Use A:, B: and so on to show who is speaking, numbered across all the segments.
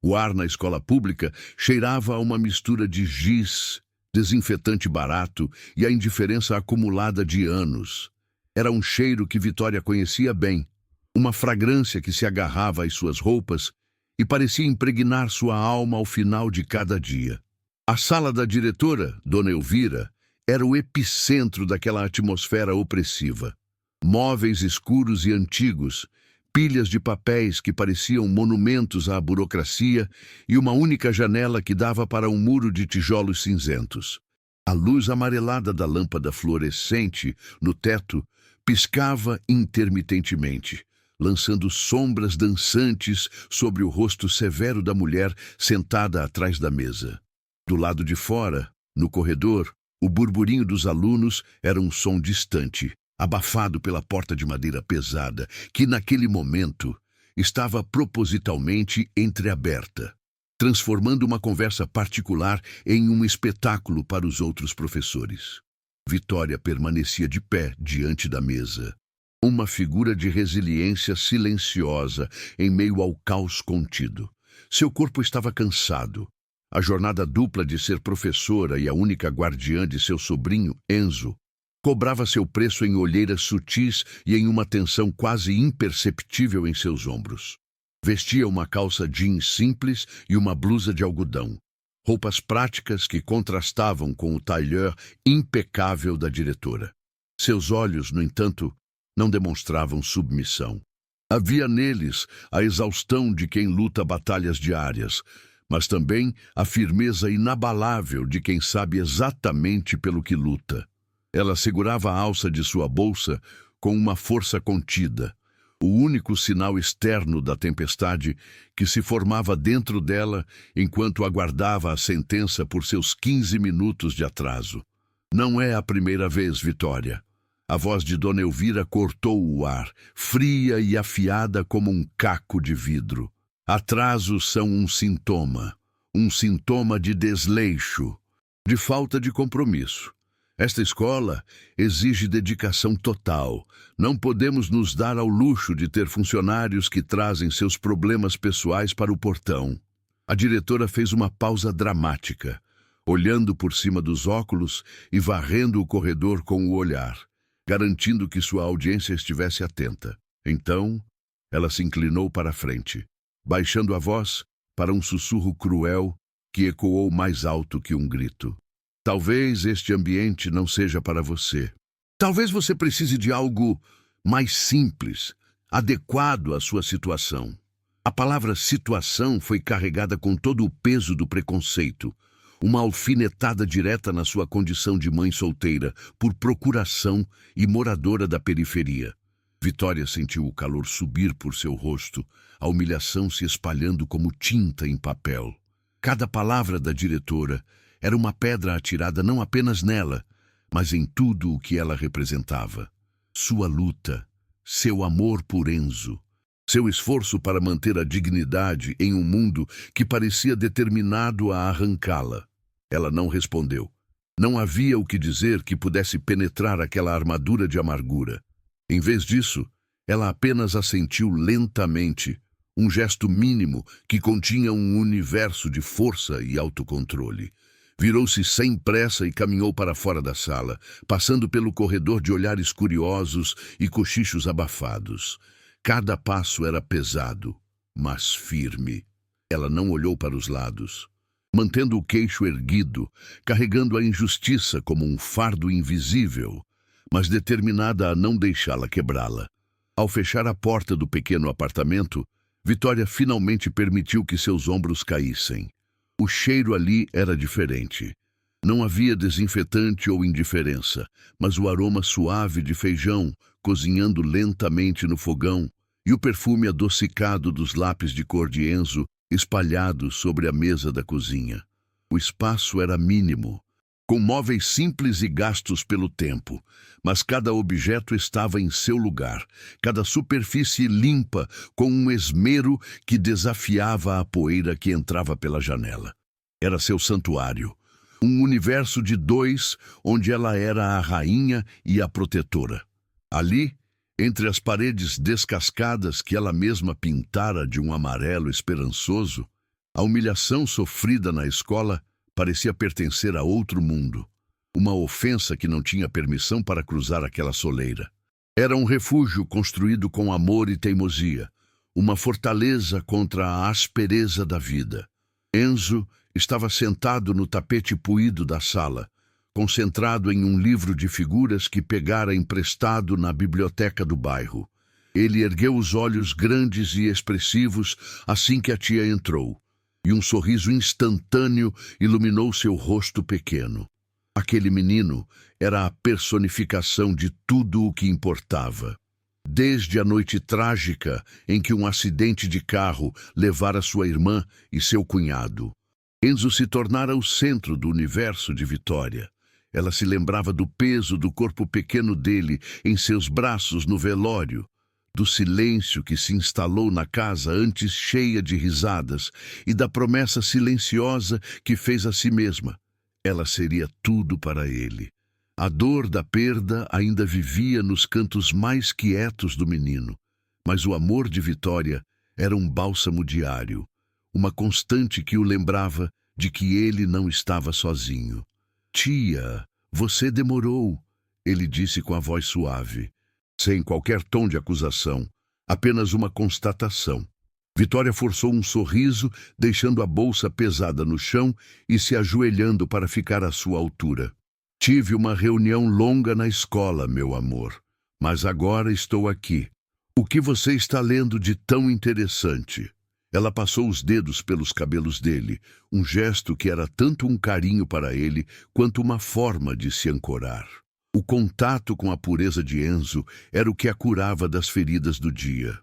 A: O ar na escola pública cheirava a uma mistura de giz, desinfetante barato e a indiferença acumulada de anos. Era um cheiro que Vitória conhecia bem, uma fragrância que se agarrava às suas roupas e parecia impregnar sua alma ao final de cada dia. A sala da diretora, Dona Elvira, era o epicentro daquela atmosfera opressiva. Móveis escuros e antigos, pilhas de papéis que pareciam monumentos à burocracia e uma única janela que dava para um muro de tijolos cinzentos. A luz amarelada da lâmpada fluorescente no teto piscava intermitentemente, lançando sombras dançantes sobre o rosto severo da mulher sentada atrás da mesa. Do lado de fora, no corredor, o burburinho dos alunos era um som distante, abafado pela porta de madeira pesada, que naquele momento estava propositalmente entreaberta, transformando uma conversa particular em um espetáculo para os outros professores. Vitória permanecia de pé diante da mesa, uma figura de resiliência silenciosa em meio ao caos contido. Seu corpo estava cansado. A jornada dupla de ser professora e a única guardiã de seu sobrinho, Enzo, cobrava seu preço em olheiras sutis e em uma tensão quase imperceptível em seus ombros. Vestia uma calça jeans simples e uma blusa de algodão, roupas práticas que contrastavam com o tailleur impecável da diretora. Seus olhos, no entanto, não demonstravam submissão. Havia neles a exaustão de quem luta batalhas diárias, mas também a firmeza inabalável de quem sabe exatamente pelo que luta. Ela segurava a alça de sua bolsa com uma força contida, o único sinal externo da tempestade que se formava dentro dela enquanto aguardava a sentença por seus 15 minutos de atraso. Não é a primeira vez, Vitória. A voz de Dona Elvira cortou o ar, fria e afiada como um caco de vidro. Atrasos são um sintoma de desleixo, de falta de compromisso. Esta escola exige dedicação total. Não podemos nos dar ao luxo de ter funcionários que trazem seus problemas pessoais para o portão. A diretora fez uma pausa dramática, olhando por cima dos óculos e varrendo o corredor com o olhar, garantindo que sua audiência estivesse atenta. Então, ela se inclinou para a frente, baixando a voz para um sussurro cruel que ecoou mais alto que um grito. Talvez este ambiente não seja para você. Talvez você precise de algo mais simples, adequado à sua situação. A palavra situação foi carregada com todo o peso do preconceito, uma alfinetada direta na sua condição de mãe solteira, por procuração e moradora da periferia. Vitória sentiu o calor subir por seu rosto, a humilhação se espalhando como tinta em papel. Cada palavra da diretora era uma pedra atirada não apenas nela, mas em tudo o que ela representava. Sua luta, seu amor por Enzo, seu esforço para manter a dignidade em um mundo que parecia determinado a arrancá-la. Ela não respondeu. Não havia o que dizer que pudesse penetrar aquela armadura de amargura. Em vez disso, ela apenas assentiu lentamente, um gesto mínimo que continha um universo de força e autocontrole. Virou-se sem pressa e caminhou para fora da sala, passando pelo corredor de olhares curiosos e cochichos abafados. Cada passo era pesado, mas firme. Ela não olhou para os lados, mantendo o queixo erguido, carregando a injustiça como um fardo invisível, mas determinada a não deixá-la quebrá-la. Ao fechar a porta do pequeno apartamento, Vitória finalmente permitiu que seus ombros caíssem. O cheiro ali era diferente. Não havia desinfetante ou indiferença, mas o aroma suave de feijão cozinhando lentamente no fogão e o perfume adocicado dos lápis de cor de Enzo espalhados sobre a mesa da cozinha. O espaço era mínimo, com móveis simples e gastos pelo tempo, mas cada objeto estava em seu lugar, cada superfície limpa com um esmero que desafiava a poeira que entrava pela janela. Era seu santuário, um universo de dois onde ela era a rainha e a protetora. Ali, entre as paredes descascadas que ela mesma pintara de um amarelo esperançoso, A humilhação sofrida na escola parecia pertencer a outro mundo, uma ofensa que não tinha permissão para cruzar aquela soleira. Era um refúgio construído com amor e teimosia, uma fortaleza contra a aspereza da vida. Enzo estava sentado no tapete puído da sala, concentrado em um livro de figuras que pegara emprestado na biblioteca do bairro. Ele ergueu os olhos grandes e expressivos assim que a tia entrou, e um sorriso instantâneo iluminou seu rosto pequeno. Aquele menino era a personificação de tudo o que importava. Desde a noite trágica em que um acidente de carro levara sua irmã e seu cunhado, Enzo se tornara o centro do universo de Vitória. Ela se lembrava do peso do corpo pequeno dele em seus braços no velório, do silêncio que se instalou na casa antes cheia de risadas e da promessa silenciosa que fez a si mesma. Ela seria tudo para ele. A dor da perda ainda vivia nos cantos mais quietos do menino, mas o amor de Vitória era um bálsamo diário, uma constante que o lembrava de que ele não estava sozinho. "Tia, você demorou", ele disse com a voz suave, sem qualquer tom de acusação, apenas uma constatação. Vitória forçou um sorriso, deixando a bolsa pesada no chão e se ajoelhando para ficar à sua altura. "Tive uma reunião longa na escola, meu amor, mas agora estou aqui. O que você está lendo de tão interessante?" Ela passou os dedos pelos cabelos dele, um gesto que era tanto um carinho para ele quanto uma forma de se ancorar. O contato com a pureza de Enzo era o que a curava das feridas do dia.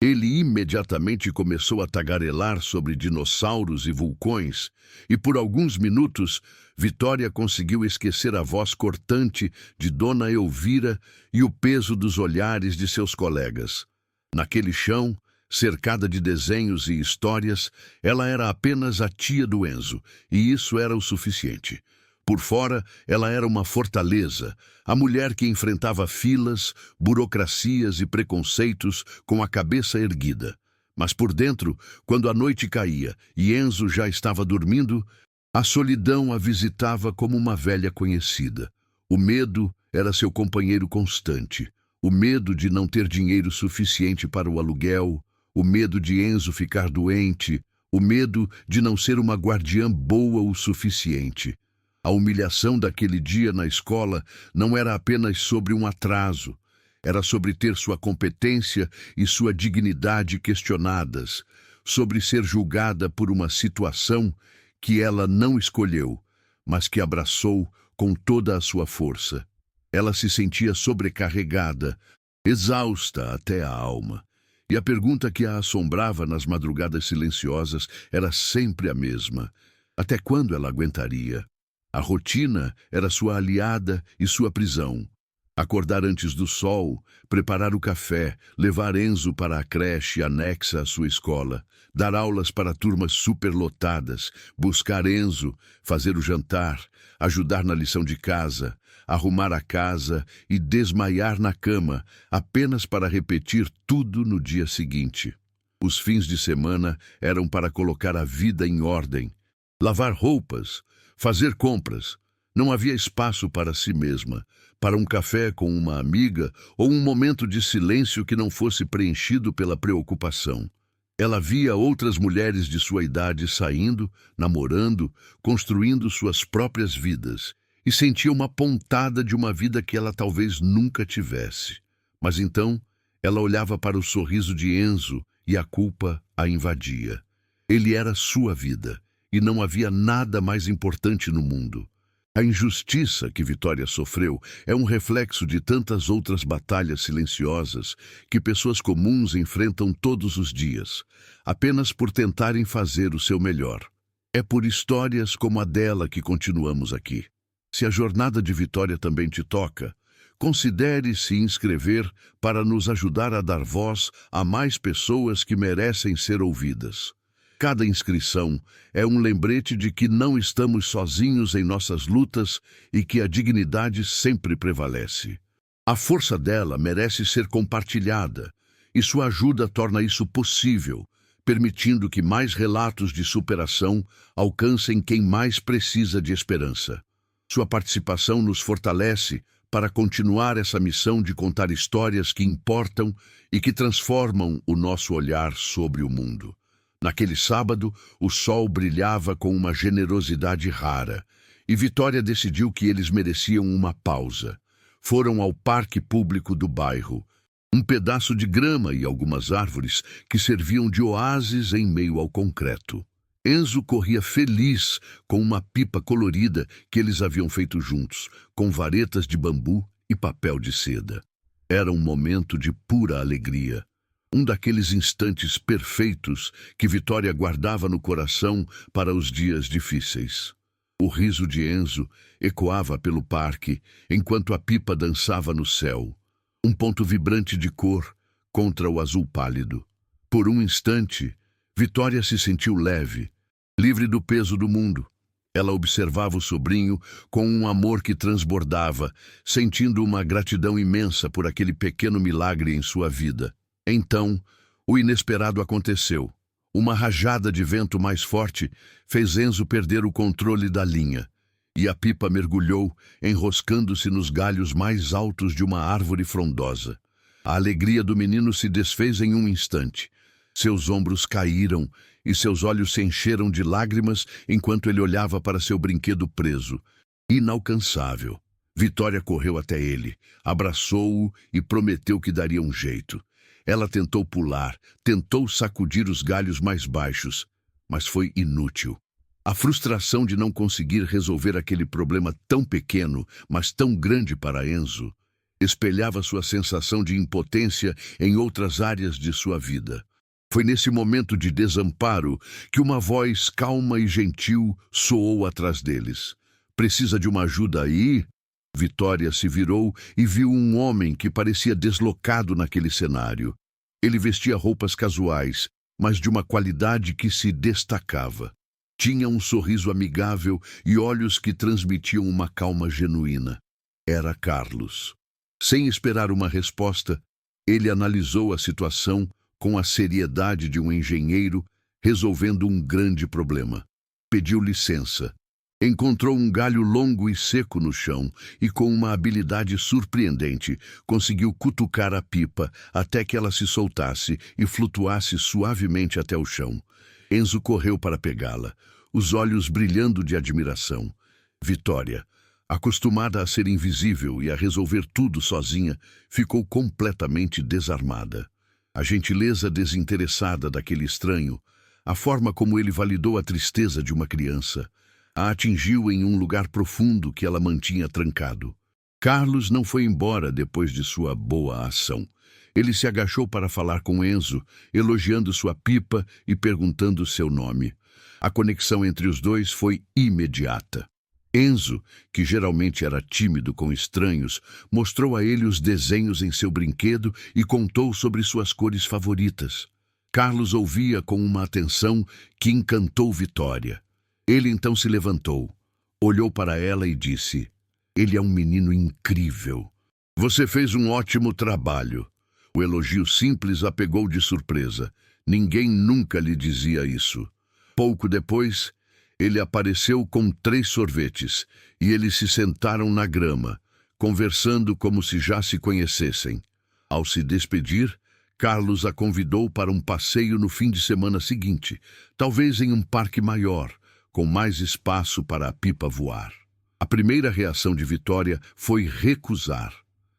A: Ele imediatamente começou a tagarelar sobre dinossauros e vulcões, e por alguns minutos Vitória conseguiu esquecer a voz cortante de Dona Elvira e o peso dos olhares de seus colegas. Naquele chão, cercada de desenhos e histórias, ela era apenas a tia do Enzo, e isso era o suficiente. Por fora, ela era uma fortaleza, a mulher que enfrentava filas, burocracias e preconceitos com a cabeça erguida. Mas por dentro, quando a noite caía e Enzo já estava dormindo, a solidão a visitava como uma velha conhecida. O medo era seu companheiro constante. O medo de não ter dinheiro suficiente para o aluguel, o medo de Enzo ficar doente, o medo de não ser uma guardiã boa o suficiente. A humilhação daquele dia na escola não era apenas sobre um atraso, era sobre ter sua competência e sua dignidade questionadas, sobre ser julgada por uma situação que ela não escolheu, mas que abraçou com toda a sua força. Ela se sentia sobrecarregada, exausta até a alma. E a pergunta que a assombrava nas madrugadas silenciosas era sempre a mesma: até quando ela aguentaria? A rotina era sua aliada e sua prisão. Acordar antes do sol, preparar o café, levar Enzo para a creche anexa à sua escola, dar aulas para turmas superlotadas, buscar Enzo, fazer o jantar, ajudar na lição de casa, arrumar a casa e desmaiar na cama, apenas para repetir tudo no dia seguinte. Os fins de semana eram para colocar a vida em ordem, lavar roupas, fazer compras. Não havia espaço para si mesma, para um café com uma amiga ou um momento de silêncio que não fosse preenchido pela preocupação. Ela via outras mulheres de sua idade saindo, namorando, construindo suas próprias vidas, e sentia uma pontada de uma vida que ela talvez nunca tivesse. Mas então, ela olhava para o sorriso de Enzo e a culpa a invadia. Ele era sua vida, e não havia nada mais importante no mundo. A injustiça que Vitória sofreu é um reflexo de tantas outras batalhas silenciosas que pessoas comuns enfrentam todos os dias, apenas por tentarem fazer o seu melhor. É por histórias como a dela que continuamos aqui. Se a jornada de Vitória também te toca, considere se inscrever para nos ajudar a dar voz a mais pessoas que merecem ser ouvidas. Cada inscrição é um lembrete de que não estamos sozinhos em nossas lutas e que a dignidade sempre prevalece. A força dela merece ser compartilhada, e sua ajuda torna isso possível. permitindo que mais relatos de superação alcancem quem mais precisa de esperança. Sua participação nos fortalece para continuar essa missão de contar histórias que importam e que transformam o nosso olhar sobre o mundo. Naquele sábado, o sol brilhava com uma generosidade rara, e Vitória decidiu que eles mereciam uma pausa. Foram ao parque público do bairro. Um pedaço de grama e algumas árvores que serviam de oásis em meio ao concreto. Enzo corria feliz com uma pipa colorida que eles haviam feito juntos, com varetas de bambu e papel de seda. Era um momento de pura alegria. Um daqueles instantes perfeitos que Vitória guardava no coração para os dias difíceis. O riso de Enzo ecoava pelo parque enquanto a pipa dançava no céu. Um ponto vibrante de cor contra o azul pálido. Por um instante, Vitória se sentiu leve, livre do peso do mundo. Ela observava o sobrinho com um amor que transbordava, sentindo uma gratidão imensa por aquele pequeno milagre em sua vida. Então, o inesperado aconteceu. Uma rajada de vento mais forte fez Enzo perder o controle da linha, e a pipa mergulhou, enroscando-se nos galhos mais altos de uma árvore frondosa. A alegria do menino se desfez em um instante. Seus ombros caíram e seus olhos se encheram de lágrimas enquanto ele olhava para seu brinquedo preso, inalcançável. Vitória correu até ele, abraçou-o e prometeu que daria um jeito. Ela tentou pular, tentou sacudir os galhos mais baixos, mas foi inútil. A frustração de não conseguir resolver aquele problema tão pequeno, mas tão grande para Enzo, espelhava sua sensação de impotência em outras áreas de sua vida. Foi nesse momento de desamparo que uma voz calma e gentil soou atrás deles. "Precisa de uma ajuda aí?" Vitória se virou e viu um homem que parecia deslocado naquele cenário. Ele vestia roupas casuais, mas de uma qualidade que se destacava. Tinha um sorriso amigável e olhos que transmitiam uma calma genuína. Era Carlos. Sem esperar uma resposta, ele analisou a situação com a seriedade de um engenheiro resolvendo um grande problema. Pediu licença. Encontrou um galho longo e seco no chão e, com uma habilidade surpreendente, conseguiu cutucar a pipa até que ela se soltasse e flutuasse suavemente até o chão. Enzo correu para pegá-la, os olhos brilhando de admiração. Vitória, acostumada a ser invisível e a resolver tudo sozinha, ficou completamente desarmada. A gentileza desinteressada daquele estranho, a forma como ele validou a tristeza de uma criança, a atingiu em um lugar profundo que ela mantinha trancado. Carlos não foi embora depois de sua boa ação. Ele se agachou para falar com Enzo, elogiando sua pipa e perguntando seu nome. A conexão entre os dois foi imediata. Enzo, que geralmente era tímido com estranhos, mostrou a ele os desenhos em seu brinquedo e contou sobre suas cores favoritas. Carlos ouvia com uma atenção que encantou Vitória. Ele então se levantou, olhou para ela e disse: "Ele é um menino incrível. Você fez um ótimo trabalho." O elogio simples a pegou de surpresa. Ninguém nunca lhe dizia isso. Pouco depois, ele apareceu com 3 sorvetes e eles se sentaram na grama, conversando como se já se conhecessem. Ao se despedir, Carlos a convidou para um passeio no fim de semana seguinte, talvez em um parque maior, com mais espaço para a pipa voar. A primeira reação de Vitória foi recusar.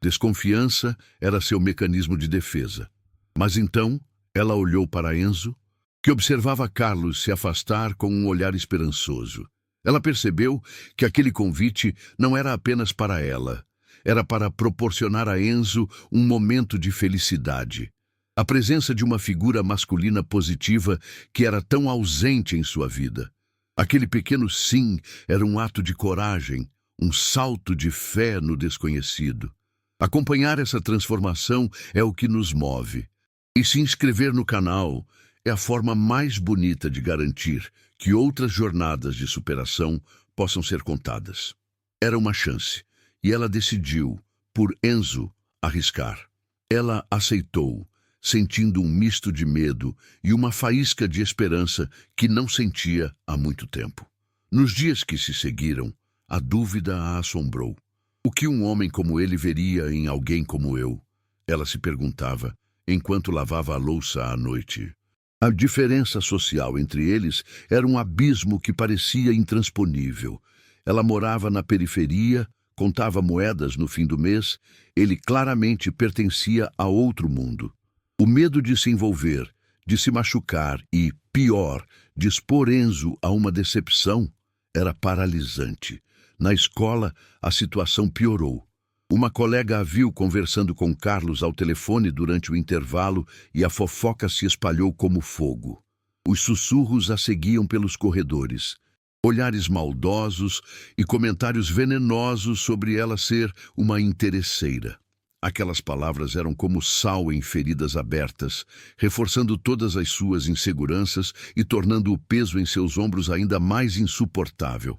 A: Desconfiança era seu mecanismo de defesa. Mas então, ela olhou para Enzo, que observava Carlos se afastar com um olhar esperançoso. Ela percebeu que aquele convite não era apenas para ela, era para proporcionar a Enzo um momento de felicidade. A presença de uma figura masculina positiva que era tão ausente em sua vida. Aquele pequeno sim era um ato de coragem, um salto de fé no desconhecido. Acompanhar essa transformação é o que nos move. E se inscrever no canal é a forma mais bonita de garantir que outras jornadas de superação possam ser contadas. Era uma chance, e ela decidiu, por Enzo, arriscar. Ela aceitou, sentindo um misto de medo e uma faísca de esperança que não sentia há muito tempo. Nos dias que se seguiram, a dúvida a assombrou. O que um homem como ele veria em alguém como eu? Ela se perguntava, enquanto lavava a louça à noite. A diferença social entre eles era um abismo que parecia intransponível. Ela morava na periferia, contava moedas no fim do mês, ele claramente pertencia a outro mundo. O medo de se envolver, de se machucar e, pior, de expor Enzo a uma decepção era paralisante. Na escola, a situação piorou. Uma colega a viu conversando com Carlos ao telefone durante o intervalo e a fofoca se espalhou como fogo. Os sussurros a seguiam pelos corredores. Olhares maldosos e comentários venenosos sobre ela ser uma interesseira. Aquelas palavras eram como sal em feridas abertas, reforçando todas as suas inseguranças e tornando o peso em seus ombros ainda mais insuportável.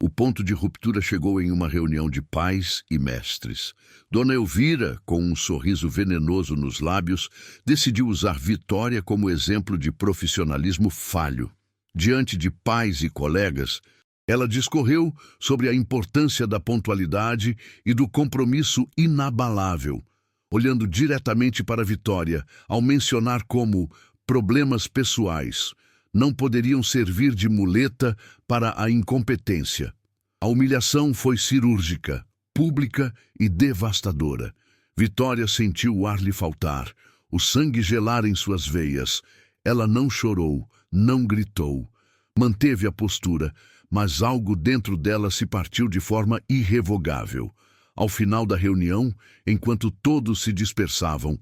A: O ponto de ruptura chegou em uma reunião de pais e mestres. Dona Elvira, com um sorriso venenoso nos lábios, decidiu usar Vitória como exemplo de profissionalismo falho. Diante de pais e colegas, ela discorreu sobre a importância da pontualidade e do compromisso inabalável, olhando diretamente para Vitória, ao mencionar como problemas pessoais não poderiam servir de muleta para a incompetência. A humilhação foi cirúrgica, pública e devastadora. Vitória sentiu o ar lhe faltar, o sangue gelar em suas veias. Ela não chorou, não gritou. Manteve a postura, mas algo dentro dela se partiu de forma irrevogável. Ao final da reunião, enquanto todos se dispersavam,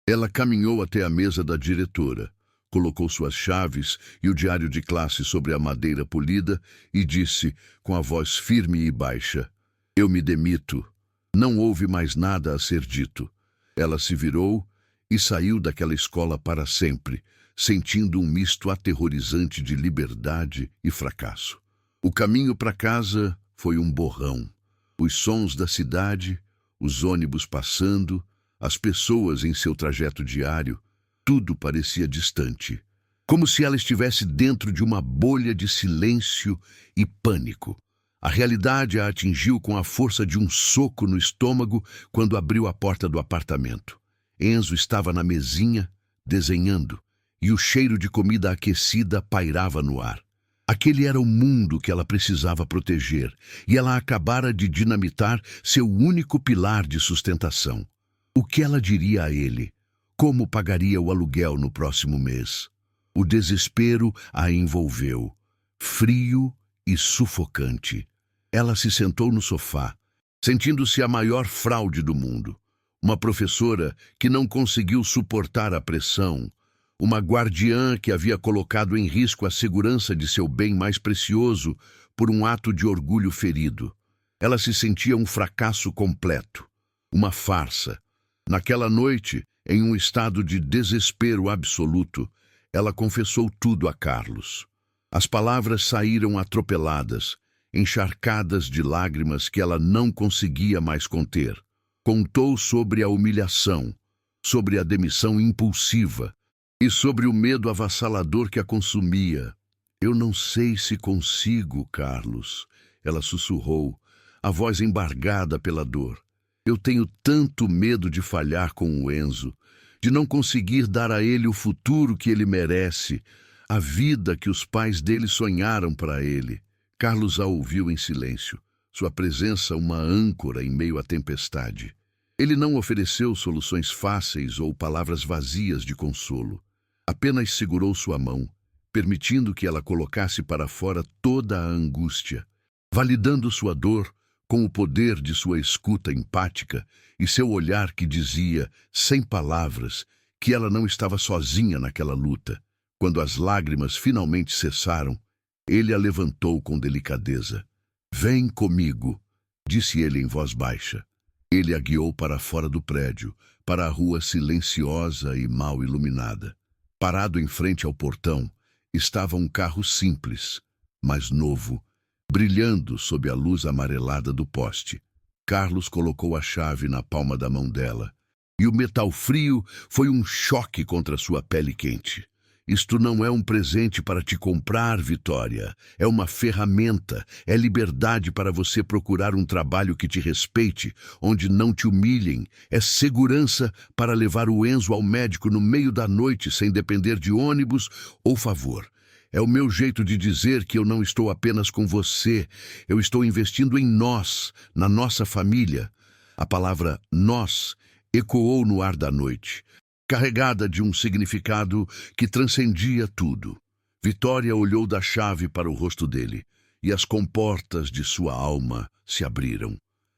A: ela caminhou até a mesa da diretora. Colocou suas chaves e o diário de classe sobre a madeira polida e disse, com a voz firme e baixa, "Eu me demito." Não houve mais nada a ser dito. Ela se virou e saiu daquela escola para sempre, sentindo um misto aterrorizante de liberdade e fracasso. O caminho para casa foi um borrão. Os sons da cidade, os ônibus passando, as pessoas em seu trajeto diário, tudo parecia distante, como se ela estivesse dentro de uma bolha de silêncio e pânico. A realidade a atingiu com a força de um soco no estômago quando abriu a porta do apartamento. Enzo estava na mesinha, desenhando, e o cheiro de comida aquecida pairava no ar. Aquele era o mundo que ela precisava proteger, e ela acabara de dinamitar seu único pilar de sustentação. O que ela diria a ele? Como pagaria o aluguel no próximo mês? O desespero a envolveu, frio e sufocante. Ela se sentou no sofá, sentindo-se a maior fraude do mundo. Uma professora que não conseguiu suportar a pressão, uma guardiã que havia colocado em risco a segurança de seu bem mais precioso por um ato de orgulho ferido. Ela se sentia um fracasso completo, uma farsa. Naquela noite, em um estado de desespero absoluto, ela confessou tudo a Carlos. As palavras saíram atropeladas, encharcadas de lágrimas que ela não conseguia mais conter. Contou sobre a humilhação, sobre a demissão impulsiva e sobre o medo avassalador que a consumia. "Eu não sei se consigo, Carlos," ela sussurrou, a voz embargada pela dor. "Eu tenho tanto medo de falhar com o Enzo, de não conseguir dar a ele o futuro que ele merece, a vida que os pais dele sonharam para ele." Carlos a ouviu em silêncio, sua presença uma âncora em meio à tempestade. Ele não ofereceu soluções fáceis ou palavras vazias de consolo. Apenas segurou sua mão, permitindo que ela colocasse para fora toda a angústia, validando sua dor com o poder de sua escuta empática e seu olhar que dizia, sem palavras, que ela não estava sozinha naquela luta. Quando as lágrimas finalmente cessaram, ele a levantou com delicadeza. "Vem comigo," disse ele em voz baixa. Ele a guiou para fora do prédio, para a rua silenciosa e mal iluminada. Parado em frente ao portão, estava um carro simples, mas novo, brilhando sob a luz amarelada do poste. Carlos colocou a chave na palma da mão dela E o metal frio foi um choque contra sua pele quente. Isto não é um presente para te comprar, Vitória. É uma ferramenta, é liberdade para você procurar um trabalho que te respeite, onde não te humilhem. É segurança para levar o Enzo ao médico no meio da noite sem depender de ônibus ou favor. É o meu jeito de dizer que eu não estou apenas com você, eu estou investindo em nós, na nossa família. A palavra nós ecoou no ar da noite, carregada de um significado que transcendia tudo. Vitória olhou da chave para o rosto dele, e as comportas de sua alma se abriram.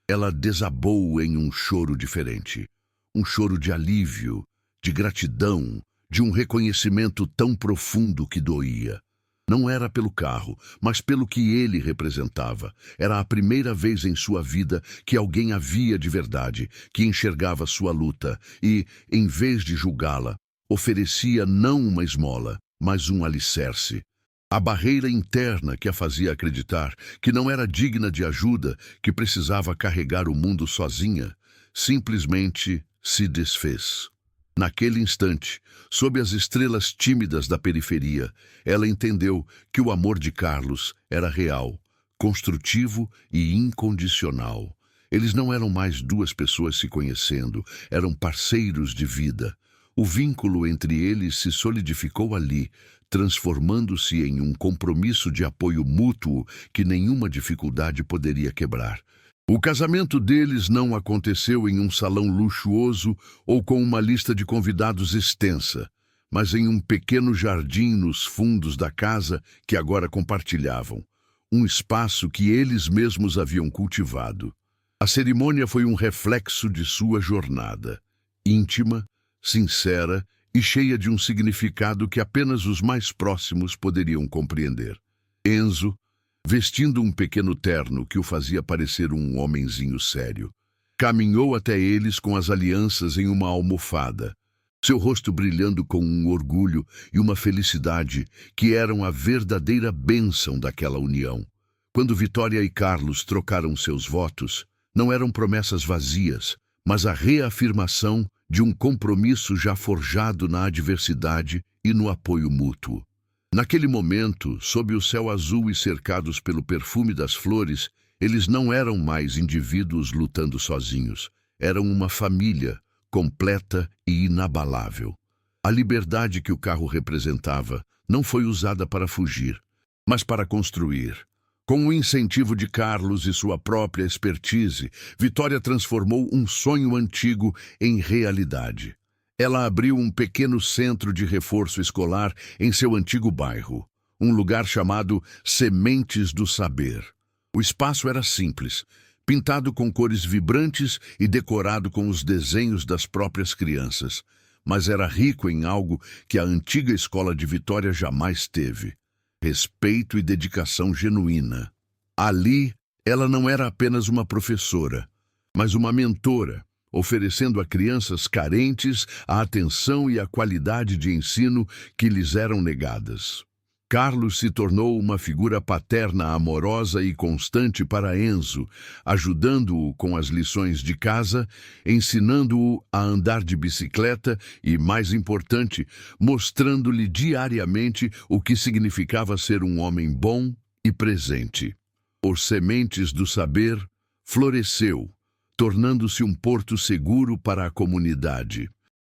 A: Ela desabou em um choro diferente, um choro de alívio, de gratidão, de um reconhecimento tão profundo que doía. Não era pelo carro, mas pelo que ele representava. Era a primeira vez em sua vida que alguém a via de verdade, que enxergava sua luta e, em vez de julgá-la, oferecia não uma esmola, mas um alicerce. A barreira interna que a fazia acreditar que não era digna de ajuda, que precisava carregar o mundo sozinha, simplesmente se desfez. Naquele instante, sob as estrelas tímidas da periferia, ela entendeu que o amor de Carlos era real, construtivo e incondicional. Eles não eram mais duas pessoas se conhecendo, eram parceiros de vida. O vínculo entre eles se solidificou ali, transformando-se em um compromisso de apoio mútuo que nenhuma dificuldade poderia quebrar. O casamento deles não aconteceu em um salão luxuoso ou com uma lista de convidados extensa, mas em um pequeno jardim nos fundos da casa que agora compartilhavam, um espaço que eles mesmos haviam cultivado. A cerimônia foi um reflexo de sua jornada, íntima, sincera e cheia de um significado que apenas os mais próximos poderiam compreender. Enzo, vestindo um pequeno terno que o fazia parecer um homenzinho sério, caminhou até eles com as alianças em uma almofada, seu rosto brilhando com um orgulho e uma felicidade que eram a verdadeira bênção daquela união. Quando Vitória e Carlos trocaram seus votos, não eram promessas vazias, mas a reafirmação de um compromisso já forjado na adversidade e no apoio mútuo. Naquele momento, sob o céu azul e cercados pelo perfume das flores, eles não eram mais indivíduos lutando sozinhos. Eram uma família, completa e inabalável. A liberdade que o carro representava não foi usada para fugir, mas para construir. Com o incentivo de Carlos e sua própria expertise, Vitória transformou um sonho antigo em realidade. Ela abriu um pequeno centro de reforço escolar em seu antigo bairro, um lugar chamado Sementes do Saber. O espaço era simples, pintado com cores vibrantes e decorado com os desenhos das próprias crianças, mas era rico em algo que a antiga escola de Vitória jamais teve: respeito e dedicação genuína. Ali, ela não era apenas uma professora, mas uma mentora, oferecendo a crianças carentes a atenção e a qualidade de ensino que lhes eram negadas. Carlos se tornou uma figura paterna amorosa e constante para Enzo, ajudando-o com as lições de casa, ensinando-o a andar de bicicleta e, mais importante, mostrando-lhe diariamente o que significava ser um homem bom e presente. Os Sementes do Saber floresceu, tornando-se um porto seguro para a comunidade.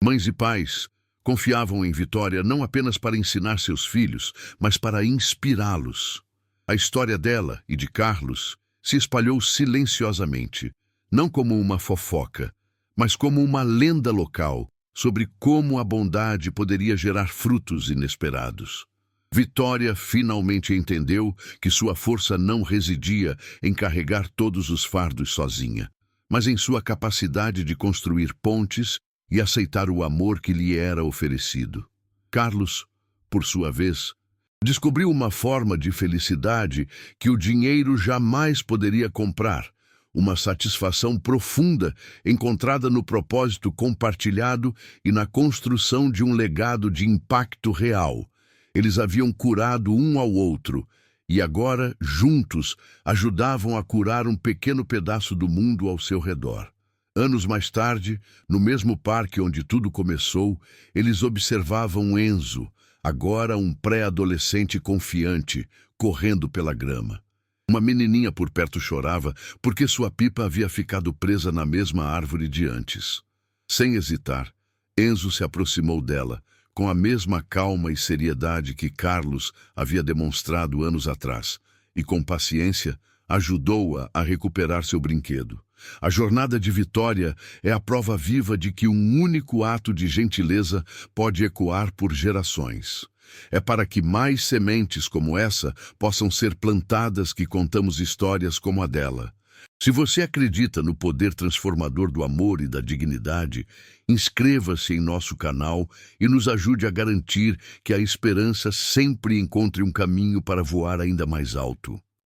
A: Mães e pais confiavam em Vitória não apenas para ensinar seus filhos, mas para inspirá-los. A história dela e de Carlos se espalhou silenciosamente, não como uma fofoca, mas como uma lenda local sobre como a bondade poderia gerar frutos inesperados. Vitória finalmente entendeu que sua força não residia em carregar todos os fardos sozinha, mas em sua capacidade de construir pontes e aceitar o amor que lhe era oferecido. Carlos, por sua vez, descobriu uma forma de felicidade que o dinheiro jamais poderia comprar, uma satisfação profunda encontrada no propósito compartilhado e na construção de um legado de impacto real. Eles haviam curado um ao outro, e agora, juntos, ajudavam a curar um pequeno pedaço do mundo ao seu redor. Anos mais tarde, no mesmo parque onde tudo começou, eles observavam Enzo, agora um pré-adolescente confiante, correndo pela grama. Uma menininha por perto chorava porque sua pipa havia ficado presa na mesma árvore de antes. Sem hesitar, Enzo se aproximou dela, com a mesma calma e seriedade que Carlos havia demonstrado anos atrás, e com paciência ajudou-a a recuperar seu brinquedo. A jornada de Vitória é a prova viva de que um único ato de gentileza pode ecoar por gerações. É para que mais sementes como essa possam ser plantadas que contamos histórias como a dela. Se você acredita no poder transformador do amor e da dignidade, inscreva-se em nosso canal e nos ajude a garantir que a esperança sempre encontre um caminho para voar ainda mais alto.